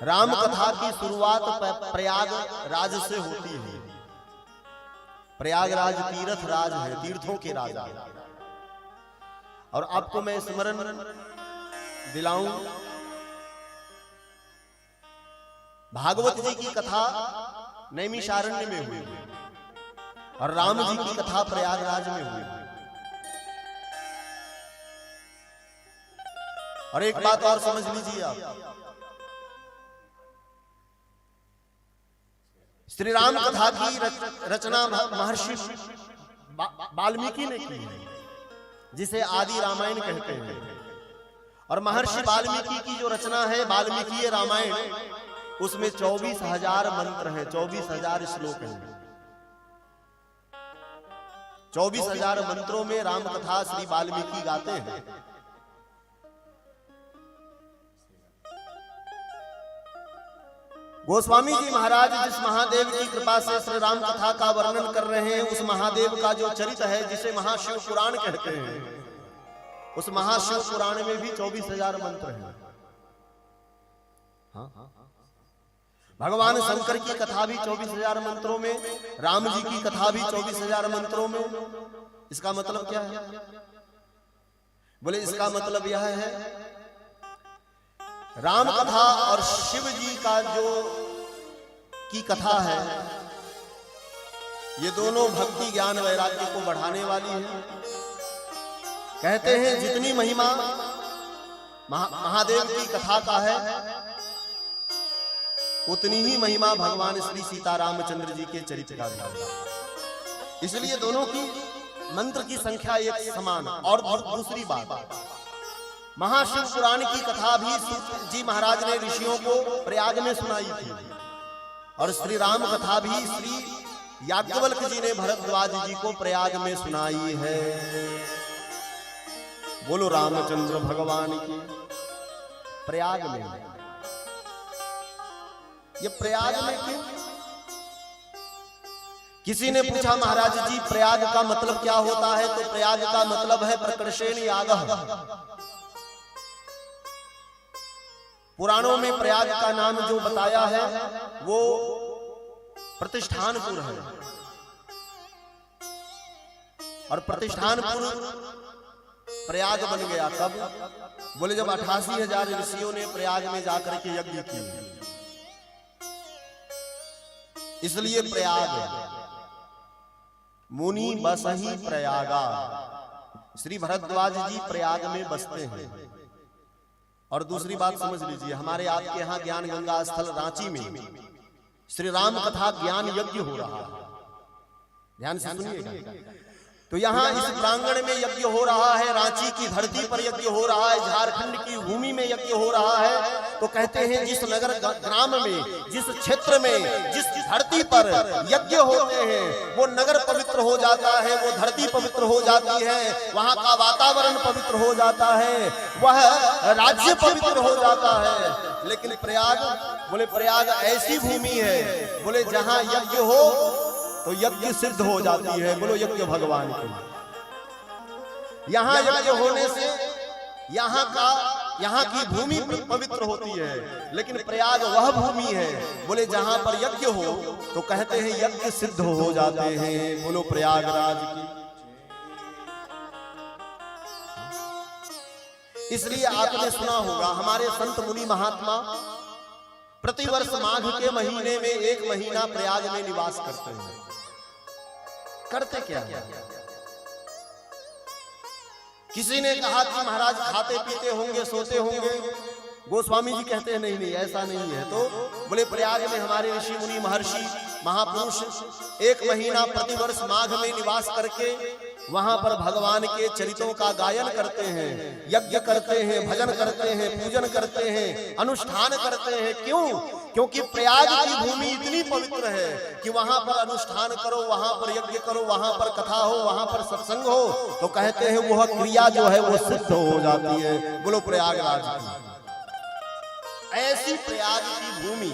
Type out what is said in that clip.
राम कथा की शुरुआत प्रयागराज से होती है। प्रयागराज तीर्थ राज है, तीर्थों के राजा है। और आपको मैं स्मरण दिलाऊं, भागवत जी की कथा नैमिषारण्य में हुई और राम जी की कथा प्रयागराज में हुई। और एक बात और समझ लीजिए आप, श्री राम कथा की रचना महर्षि वाल्मीकि ने की है, जिसे आदि रामायण कहते हैं। और महर्षि वाल्मीकि की जो रचना है वाल्मीकि रामायण, उसमें 24,000 मंत्र हैं, 24,000 श्लोक हैं। 24,000 मंत्रों में राम कथा श्री वाल्मीकि गाते हैं। गोस्वामी जी महाराज जिस महादेव की कृपा से श्री राम कथा का वर्णन कर रहे हैं, उस महादेव का जो चरित्र है, जिसे महाशिव पुराण कहते हैं, उस महाशिव पुराण में भी 24,000 मंत्र हैं। हाँ? भगवान शंकर की कथा भी 24,000 मंत्रों में, राम जी की कथा भी 24,000 मंत्रों में। इसका मतलब क्या है? बोले इसका मतलब यह है, राम कथा और शिव जी का जो की कथा है, ये दोनों भक्ति ज्ञान वैराग्य को बढ़ाने वाली है। कहते हैं जितनी महिमा महादेव की कथा का है, उतनी ही महिमा भगवान श्री सीता रामचंद्र जी के चरित्र का है। इसलिए दोनों की मंत्र की संख्या एक समान। और दूसरी बात, महाशिव पुराण की कथा भी सूत जी महाराज ने ऋषियों को प्रयाग में सुनाई थी, और श्री राम कथा भी श्री याज्ञवल्क्य जी ने भरद्वाज जी को प्रयाग में सुनाई है। बोलो रामचंद्र भगवान की। प्रयाग में, ये प्रयाग में क्यों? किसी ने पूछा महाराज जी प्रयाग का मतलब क्या होता है? तो प्रयाग का मतलब है प्रकर्षेण यागः। पुराणों में प्रयाग का नाम जो बताया है वो प्रतिष्ठानपुर है। और प्रतिष्ठानपुर प्रयाग बन गया कब? बोले जब 88,000 ऋषियों ने प्रयाग में जाकर के यज्ञ किए, इसलिए प्रयाग। मुनि बसहि प्रयागा, श्री भरद्वाज जी प्रयाग में बसते हैं। और दूसरी बात समझ लीजिए, हमारे आपके यहाँ ज्ञान गंगा स्थल रांची में श्री राम कथा ज्ञान यज्ञ हो रहा है। ध्यान से सुनिएगा। तो यहाँ इस प्रांगण में यज्ञ हो रहा है, रांची की धरती पर यज्ञ हो रहा है, झारखंड की भूमि में यज्ञ हो रहा है। तो कहते हैं जिस नगर ग्राम में, जिस क्षेत्र में, जिस धरती पर यज्ञ होते हैं, वो नगर पवित्र हो जाता है, वो धरती पवित्र हो जाती है, वहां का वातावरण पवित्र हो जाता है, वह राज्य पवित्र हो जाता है। लेकिन प्रयाग, बोले प्रयाग ऐसी भूमि है, बोले जहां यज्ञ हो तो यज्ञ सिद्ध हो जाती है। बोलो यज्ञ भगवान की। यहाँ यज्ञ होने से यहाँ की भूमि पवित्र होती है। लेकिन प्रयाग वह भूमि है, बोले जहां पर यज्ञ हो तो कहते हैं यज्ञ सिद्ध हो जाते हैं। बोलो प्रयागराज की। इसलिए आपने सुना होगा हमारे संत मुनि महात्मा प्रतिवर्ष माघ के महीने में 1 महीना प्रयाग में निवास करते हैं। करते क्या है? किसी ने कहा कि महाराज खाते पीते होंगे, सोते होंगे। गोस्वामी जी कहते हैं नहीं नहीं, ऐसा नहीं है। तो बोले प्रयाग में हमारे ऋषि मुनि महर्षि महापुरुष 1 महीना प्रतिवर्ष माघ में निवास करके वहां पर भगवान के चरित्रों का गायन करते हैं, यज्ञ करते हैं, भजन करते हैं, पूजन करते हैं, अनुष्ठान करते हैं। क्यों? क्योंकि प्रयाग की भूमि इतनी पवित्र है कि वहां पर अनुष्ठान करो, वहां पर यज्ञ करो, वहां पर कथा हो, वहां पर सत्संग हो, तो कहते हैं वह क्रिया जो है वो सिद्ध हो जाती है। बोलो प्रयागराज की। ऐसी प्रयाग की भूमि